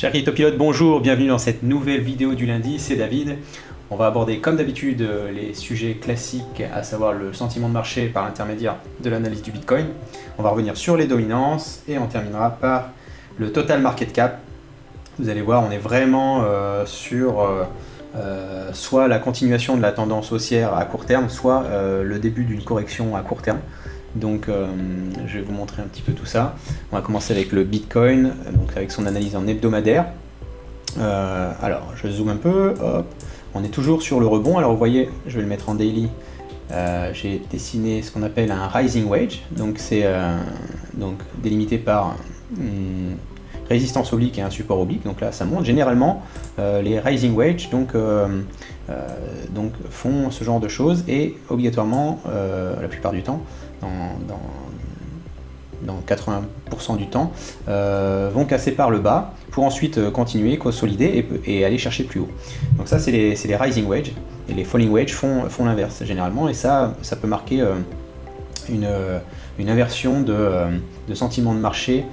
Chers cryptopilotes, bonjour, bienvenue dans cette nouvelle vidéo du lundi, c'est David. On va aborder comme d'habitude les sujets classiques, à savoir le sentiment de marché par l'intermédiaire de l'analyse du Bitcoin. On va revenir sur les dominances et on terminera par le total market cap. Vous allez voir, on est vraiment sur soit la continuation de la tendance haussière à court terme, soit le début d'une correction à court terme. Donc je vais vous montrer un petit peu tout ça. On va commencer avec le Bitcoin, donc avec son analyse en hebdomadaire. Alors je zoome un peu, hop. On est toujours sur le rebond. Alors vous voyez, je vais le mettre en daily. J'ai dessiné ce qu'on appelle un rising wedge, donc c'est donc délimité par une résistance oblique et un support oblique. Donc là ça monte. Généralement les rising wedge donc font ce genre de choses et obligatoirement la plupart du temps, dans 80% du temps, vont casser par le bas pour ensuite continuer, consolider et aller chercher plus haut. Donc ça c'est les rising wedge, et les falling wedge font l'inverse généralement, et ça peut marquer une inversion de sentiment de marché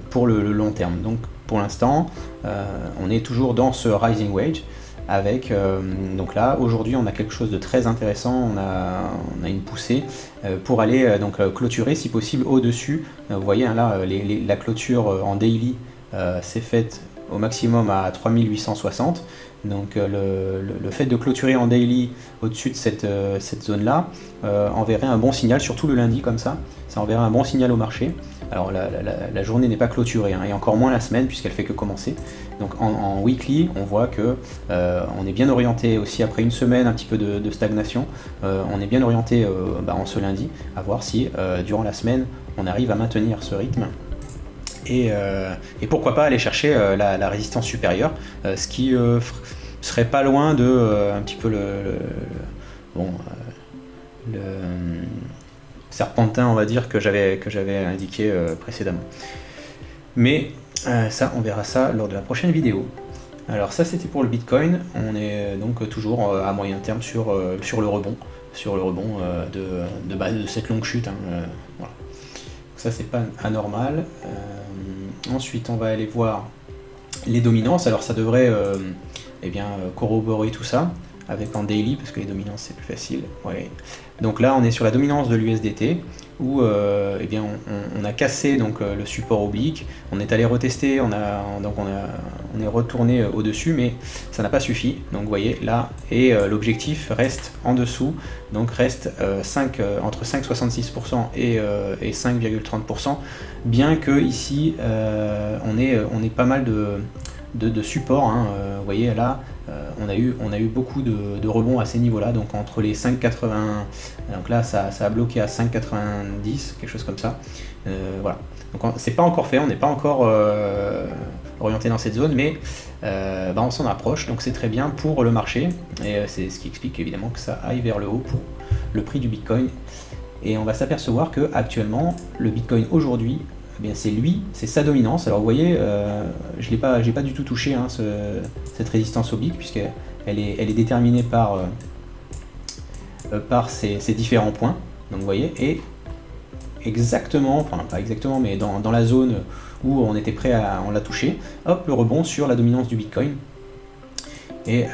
pour le long terme. Donc pour l'instant on est toujours dans ce rising wedge avec, donc là aujourd'hui on a quelque chose de très intéressant, on a une poussée pour aller clôturer si possible au-dessus. Vous voyez hein, là la clôture en daily s'est faite au maximum à 3860, donc le fait de clôturer en daily au-dessus de cette zone là enverrait un bon signal, surtout le lundi comme ça enverrait un bon signal au marché. Alors la journée n'est pas clôturée hein, et encore moins la semaine puisqu'elle fait que commencer. Donc en weekly on voit que on est bien orienté aussi après une semaine un petit peu de stagnation, on est bien orienté en ce lundi à voir si durant la semaine on arrive à maintenir ce rythme. Et pourquoi pas aller chercher la résistance supérieure, ce qui serait pas loin de un petit peu le serpentin on va dire que j'avais indiqué précédemment. Mais ça on verra ça lors de la prochaine vidéo. Alors ça c'était pour le Bitcoin, on est donc toujours à moyen terme sur le rebond, de cette longue chute hein, voilà. Ça c'est pas anormal. Ensuite on va aller voir les dominances. Alors ça devrait corroborer tout ça avec en daily parce que les dominances c'est plus facile. Ouais. Donc là on est sur la dominance de l'USDT où on a cassé donc le support oblique, on est allé retester, on est retourné au-dessus, mais ça n'a pas suffi. Donc vous voyez là, et l'objectif reste en dessous, donc reste entre 5,66% et 5,30%, bien que ici on ait pas mal de support hein, vous voyez là on a eu beaucoup de rebonds à ces niveaux là, donc entre les 5,80, donc là ça a bloqué à 5,90, quelque chose comme ça. Voilà, donc c'est pas encore fait, on n'est pas encore orienté dans cette zone, mais on s'en approche, donc c'est très bien pour le marché, et c'est ce qui explique évidemment que ça aille vers le haut pour le prix du Bitcoin. Et on va s'apercevoir que actuellement le Bitcoin aujourd'hui, c'est sa dominance. Alors vous voyez, j'ai pas du tout touché hein, cette résistance oblique puisqu'elle est déterminée par ces différents points. Donc vous voyez, et exactement, enfin pas exactement, mais dans la zone où on était prêt on l'a touché, hop, le rebond sur la dominance du Bitcoin. Et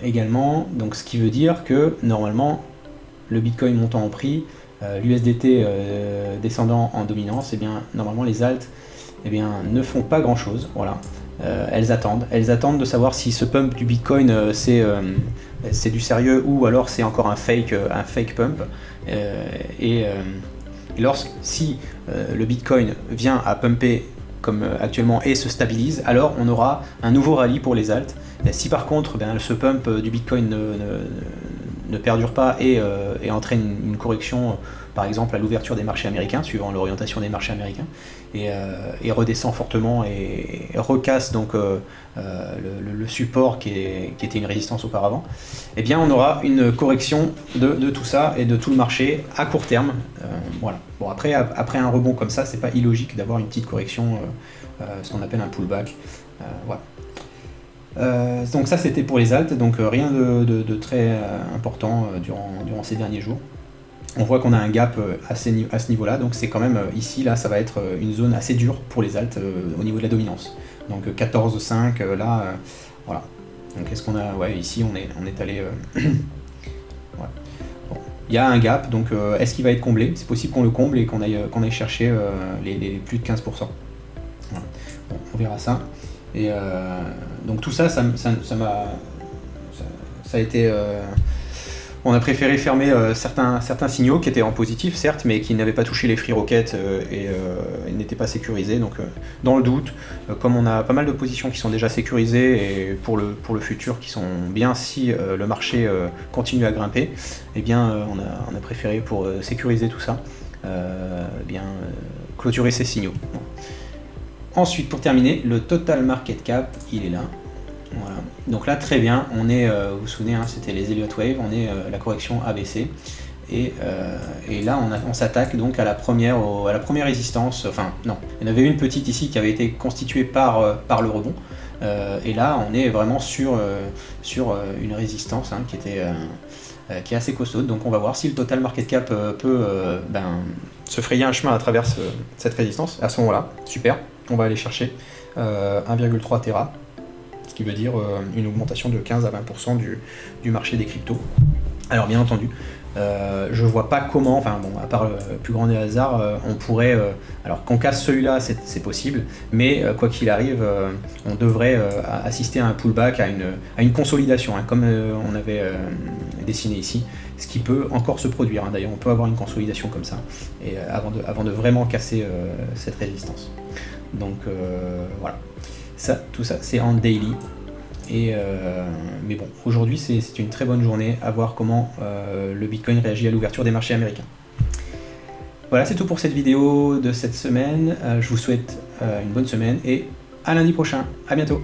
également, donc ce qui veut dire que normalement le Bitcoin montant en prix, l'USDT descendant en dominance, et bien normalement les alts ne font pas grand chose. Voilà, elles attendent de savoir si ce pump du Bitcoin c'est du sérieux ou alors c'est encore un fake pump. Si le Bitcoin vient à pumper comme actuellement et se stabilise, alors on aura un nouveau rallye pour les alts. Si par contre ce pump du Bitcoin ne perdure pas et entraîne une correction, par exemple à l'ouverture des marchés américains, suivant l'orientation des marchés américains, et redescend fortement et recasse donc le support qui était une résistance auparavant, eh bien on aura une correction de tout ça et de tout le marché à court terme. Voilà. Bon, après un rebond comme ça, c'est pas illogique d'avoir une petite correction, ce qu'on appelle un pullback. Voilà. Donc ça c'était pour les alts, donc rien de très important durant ces derniers jours. On voit qu'on a un gap à ce niveau-là, donc c'est quand même ici, là, ça va être une zone assez dure pour les alts au niveau de la dominance. Donc 14,5, là, voilà. Donc est-ce qu'on a... Ouais, ici, on est allé... ouais. Bon. Il y a un gap, donc est-ce qu'il va être comblé? C'est possible qu'on le comble et qu'on aille chercher les plus de 15%. Voilà. Bon, on verra ça. Et donc tout ça, ça a été... on a préféré fermer certains signaux qui étaient en positif, certes, mais qui n'avaient pas touché les free rockets et n'étaient pas sécurisés. Donc, dans le doute, comme on a pas mal de positions qui sont déjà sécurisées et pour le futur qui sont bien si le marché continue à grimper, eh bien, on a préféré pour sécuriser tout ça, clôturer ces signaux. Bon. Ensuite, pour terminer, le total market cap, il est là. Voilà. Donc là, très bien, on est, vous vous souvenez, hein, c'était les Elliott Wave, on est la correction ABC. Et là, on s'attaque donc à la première résistance. Enfin, non, il y en avait une petite ici qui avait été constituée par le rebond. Et là, on est vraiment sur une résistance hein, qui est assez costaude. Donc on va voir si le total market cap peut se frayer un chemin à travers cette résistance. À ce moment-là, super, on va aller chercher 1,3 Tera. Ce qui veut dire une augmentation de 15 à 20% du marché des cryptos. Alors bien entendu, je vois pas comment, enfin bon, à part le plus grand des hasards, on pourrait, alors qu'on casse celui-là, c'est possible, mais quoi qu'il arrive, on devrait assister à un pullback, à une consolidation, hein, comme on avait dessiné ici, ce qui peut encore se produire. Hein. D'ailleurs, on peut avoir une consolidation comme ça, et avant de vraiment casser cette résistance. Donc voilà. Tout ça, c'est en daily. Mais bon, aujourd'hui, c'est une très bonne journée à voir comment le Bitcoin réagit à l'ouverture des marchés américains. Voilà, c'est tout pour cette vidéo de cette semaine. Je vous souhaite une bonne semaine et à lundi prochain. À bientôt.